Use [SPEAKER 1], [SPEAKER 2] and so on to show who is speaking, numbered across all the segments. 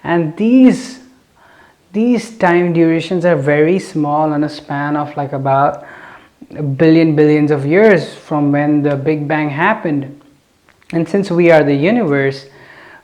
[SPEAKER 1] and these time durations are very small on a span of like about billions of years from when the Big Bang happened. And since we are the universe,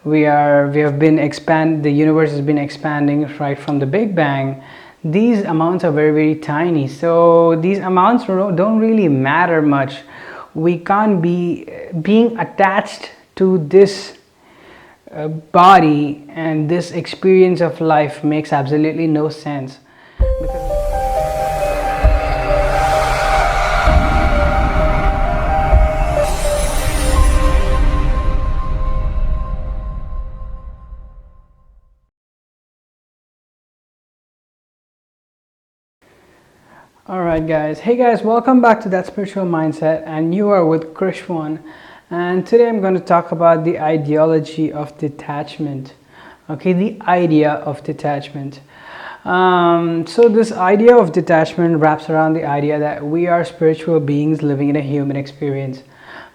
[SPEAKER 1] we have been the universe has been expanding right from the Big Bang. These amounts are very tiny, so these amounts don't really matter much. We can't be being attached to this body, and this experience of life makes absolutely no sense. Alright guys, hey guys, welcome back to That Spiritual Mindset, and you are with Krishwan, and today I'm going to talk about the ideology of detachment. Okay, the idea of detachment. So this idea of detachment wraps around the idea that we are spiritual beings living in a human experience,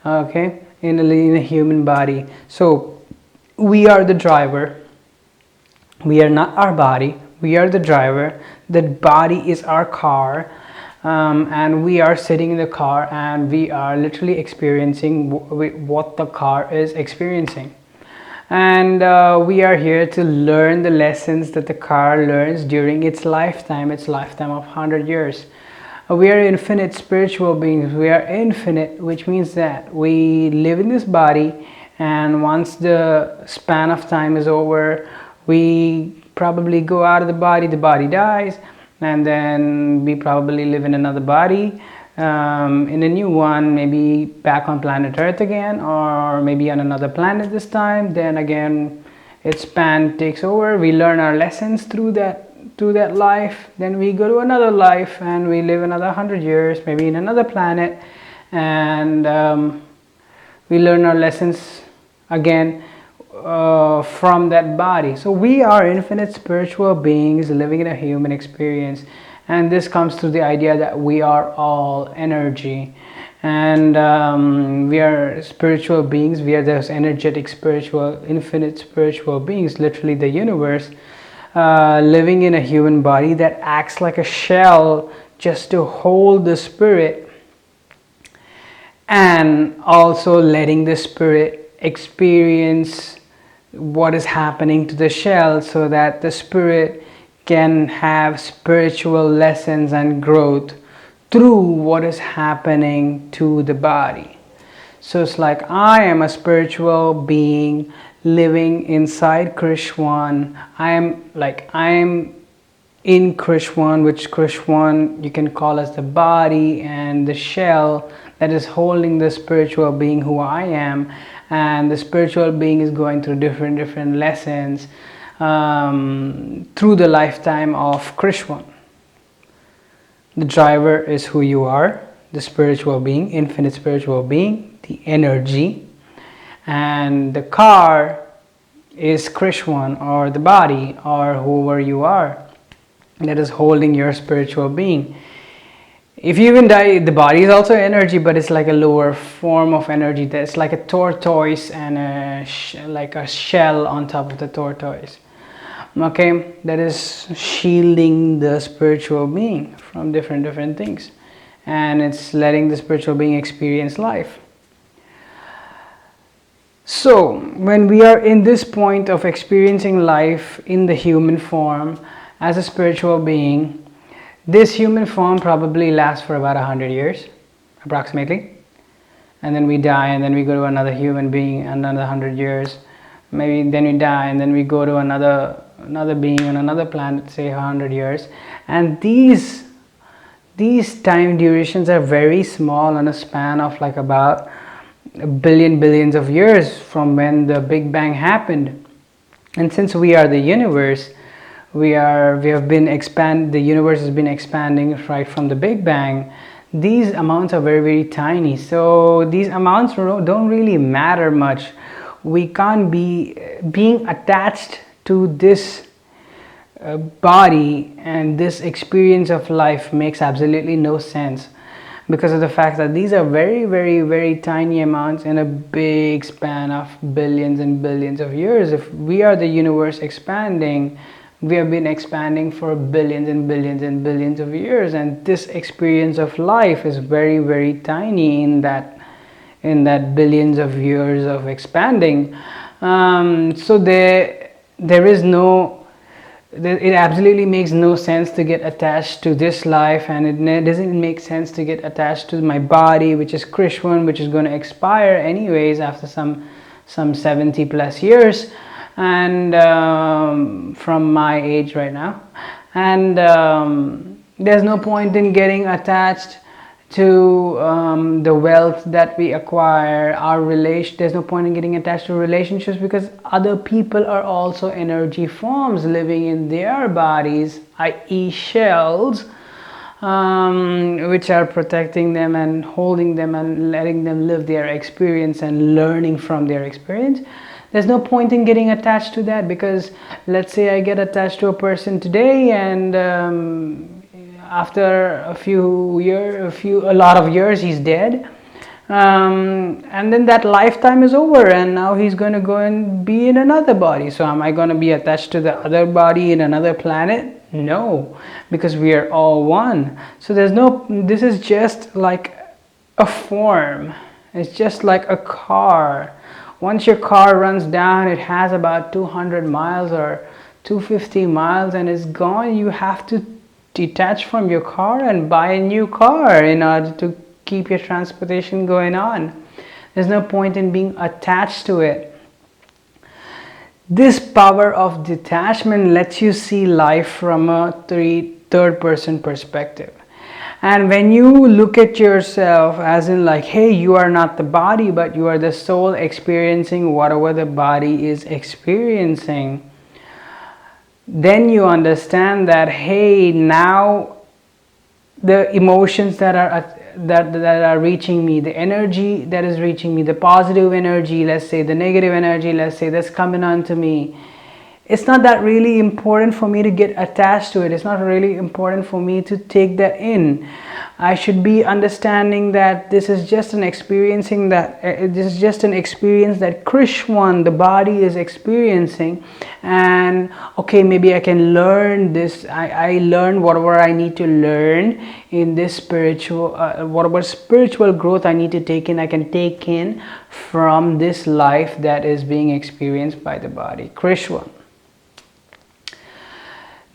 [SPEAKER 1] okay, in a human body. So we are the driver. We are not our body. We are the driver. The body is our car, and we are sitting in the car, and we are literally experiencing what the car is experiencing. And we are here to learn the lessons that the car learns during its lifetime of 100 years. We are infinite spiritual beings. We are infinite, which means that we live in this body, and once the span of time is over, we probably go out of the body dies, and then we probably live in another body, in a new one, maybe back on planet Earth again, or maybe on another planet this time. Then again, its span takes over. We learn our lessons through that life. Then we go to another life, and we live another 100 years, maybe in another planet, and we learn our lessons again from that body. So we are infinite spiritual beings living in a human experience, and this comes through the idea that we are all energy, and we are spiritual beings. We are those energetic spiritual infinite spiritual beings, literally the universe, living in a human body that acts like a shell just to hold the spirit, and also letting the spirit experience what is happening to the shell, so that the spirit can have spiritual lessons and growth through what is happening to the body. So it's like, I am a spiritual being living inside Krishwan. I am in Krishwan, which Krishwan you can call as the body and the shell that is holding the spiritual being who I am. And the spiritual being is going through different lessons through the lifetime of Krishwan. The driver is who you are, the spiritual being, infinite spiritual being, the energy, and the car is Krishwan, or the body, or whoever you are, that is holding your spiritual being. If you even die, the body is also energy, but it's like a lower form of energy. That's like a tortoise and like a shell on top of the tortoise. Okay, that is shielding the spiritual being from different things, and it's letting the spiritual being experience life. So when we are in this point of experiencing life in the human form as a spiritual being, this human form probably lasts for about 100 years approximately, and then we die, and then we go to another human being, another 100 years, maybe then we die, and then we go to another being on another planet, say 100 years. And these time durations are very small on a span of like about billions of years from when the Big Bang happened. And since we are the universe, the universe has been expanding right from the Big Bang. These amounts are very tiny, so these amounts don't really matter much. We can't be being attached to this body, and this experience of life makes absolutely no sense. because of the fact that these are very, very, very tiny amounts in a big span of billions and billions of years. If we are the universe expanding, we have been expanding for billions and billions and billions of years, and this experience of life is very, very tiny in that billions of years of expanding. So there is no, it absolutely makes no sense to get attached to this life, and it doesn't make sense to get attached to my body, which is Krishwan, which is going to expire anyways after some 70 plus years, and from my age right now. And there's no point in getting attached to the wealth that we acquire, our relation. There's no point in getting attached to relationships, because other people are also energy forms living in their bodies, i.e. shells, which are protecting them and holding them and letting them live their experience and learning from their experience. There's no point in getting attached to that, because let's say I get attached to a person today, and after a lot of years, he's dead, and then that lifetime is over, and now he's going to go and be in another body. So am I going to be attached to the other body in another planet? No, because we are all one. So this is just like a form. It's just like a car. Once your car runs down, it has about 200 miles or 250 miles and it's gone. You have to detach from your car and buy a new car in order to keep your transportation going on. There's no point in being attached to it. This power of detachment lets you see life from a third person perspective. And when you look at yourself as in like, hey, you are not the body, but you are the soul experiencing whatever the body is experiencing, then you understand that, hey, now the emotions that are reaching me, the energy that is reaching me, the positive energy, let's say the negative energy, let's say that's coming on to me, it's not that really important for me to get attached to it. It's not really important for me to take that in. I should be understanding that this is just an experience that Krishwan, the body, is experiencing, and okay, maybe I can learn this. I learn whatever I need to learn in this spiritual, whatever spiritual growth I need to take in, I can take in from this life that is being experienced by the body. Krishwan.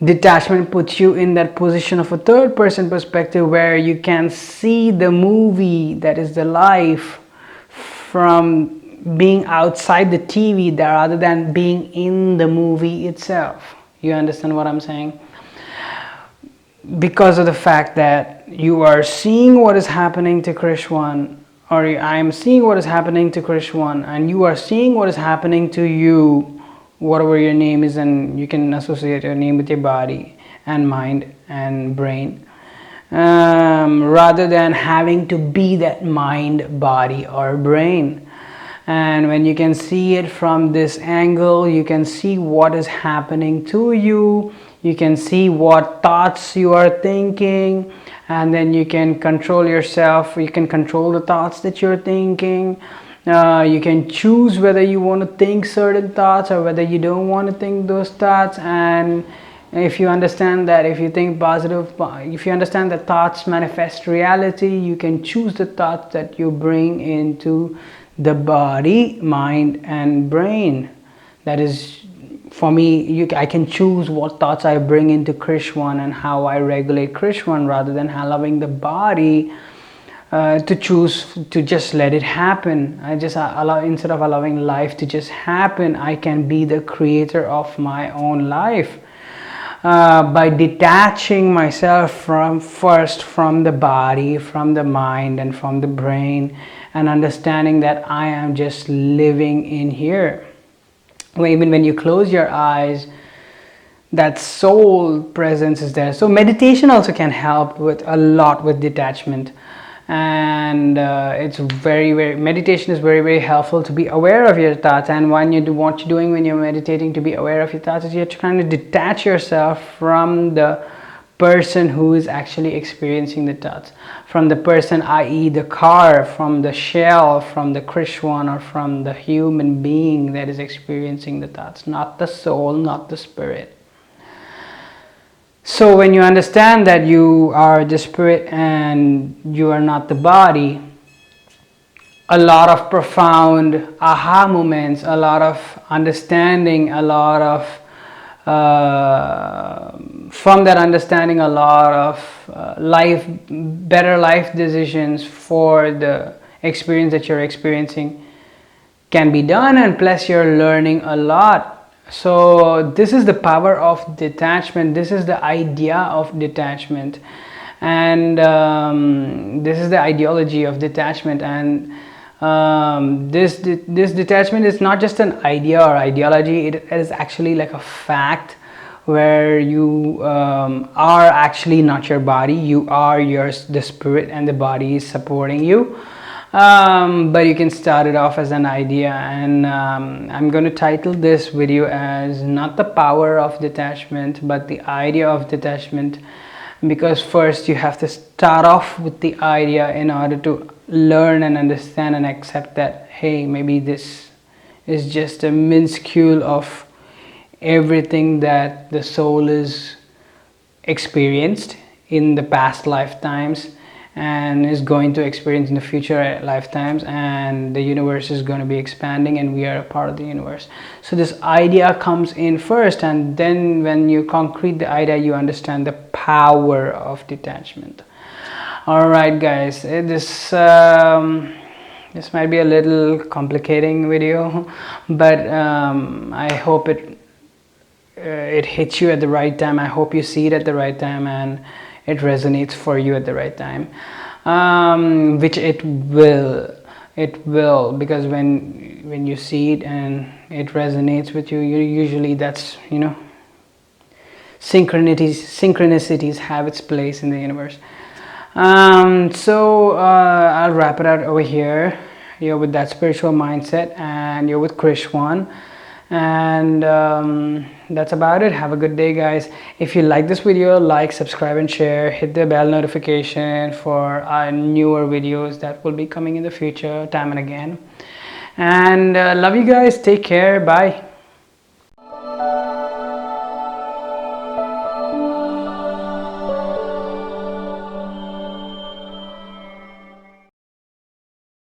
[SPEAKER 1] Detachment puts you in that position of a third person perspective where you can see the movie that is the life from being outside the TV rather than being in the movie itself. You understand what I'm saying? Because of the fact that you are seeing what is happening to Krishwan, or I am seeing what is happening to Krishwan, and you are seeing what is happening to you, whatever your name is, and you can associate your name with your body and mind and brain, rather than having to be that mind, body or brain. And when you can see it from this angle, you can see what is happening to you, you can see what thoughts you are thinking, and then you can control yourself, you can control the thoughts that you're thinking. You can choose whether you want to think certain thoughts or whether you don't want to think those thoughts. And if you understand that, if you think positive, if you understand that thoughts manifest reality, you can choose the thoughts that you bring into the body, mind and brain. That is, for me, I can choose what thoughts I bring into Krishwan and how I regulate Krishwan, rather than allowing the body to choose to just let it happen. I just allow, instead of allowing life to just happen, I can be the creator of my own life by detaching myself from the body, from the mind and from the brain, and understanding that I am just living in here. Even when you close your eyes, that soul presence is there. So meditation also can help with a lot with detachment. And it's meditation is very helpful to be aware of your thoughts. And when you do what you're doing when you're meditating, to be aware of your thoughts, is you're trying to detach yourself from the person who is actually experiencing the thoughts. From the person, i.e. the car, from the shell, from the Krishwan, or from the human being that is experiencing the thoughts, not the soul, not the spirit. So when you understand that you are the spirit and you are not the body, a lot of profound aha moments, a lot of understanding, a lot of from that understanding, a lot of better life decisions for the experience that you're experiencing can be done, and plus you're learning a lot. So this is the power of detachment. This is the idea of detachment, and this is the ideology of detachment. And this detachment is not just an idea or ideology. It is actually like a fact, where you are actually not your body. You are the spirit, and the body is supporting you. But you can start it off as an idea, and I'm going to title this video as not the power of detachment, but the idea of detachment, because first you have to start off with the idea in order to learn and understand and accept that, hey, maybe this is just a minuscule of everything that the soul is experienced in the past lifetimes and is going to experience in the future lifetimes, and the universe is going to be expanding and we are a part of the universe. So this idea comes in first, and then when you concrete the idea, you understand the power of detachment. All right, guys, this might be a little complicating video, but I hope it hits you at the right time. I hope you see it at the right time and it resonates for you at the right time, which it will, because when you see it and it resonates with you, usually that's, synchronicities have its place in the universe. So I'll wrap it out over here. You're with That Spiritual Mindset, and you're with Krishwan, and that's about it. Have a good day, guys. If you like this video, like, subscribe and share. Hit the bell notification for our newer videos that will be coming in the future, time and again. And love you guys. Take care. Bye.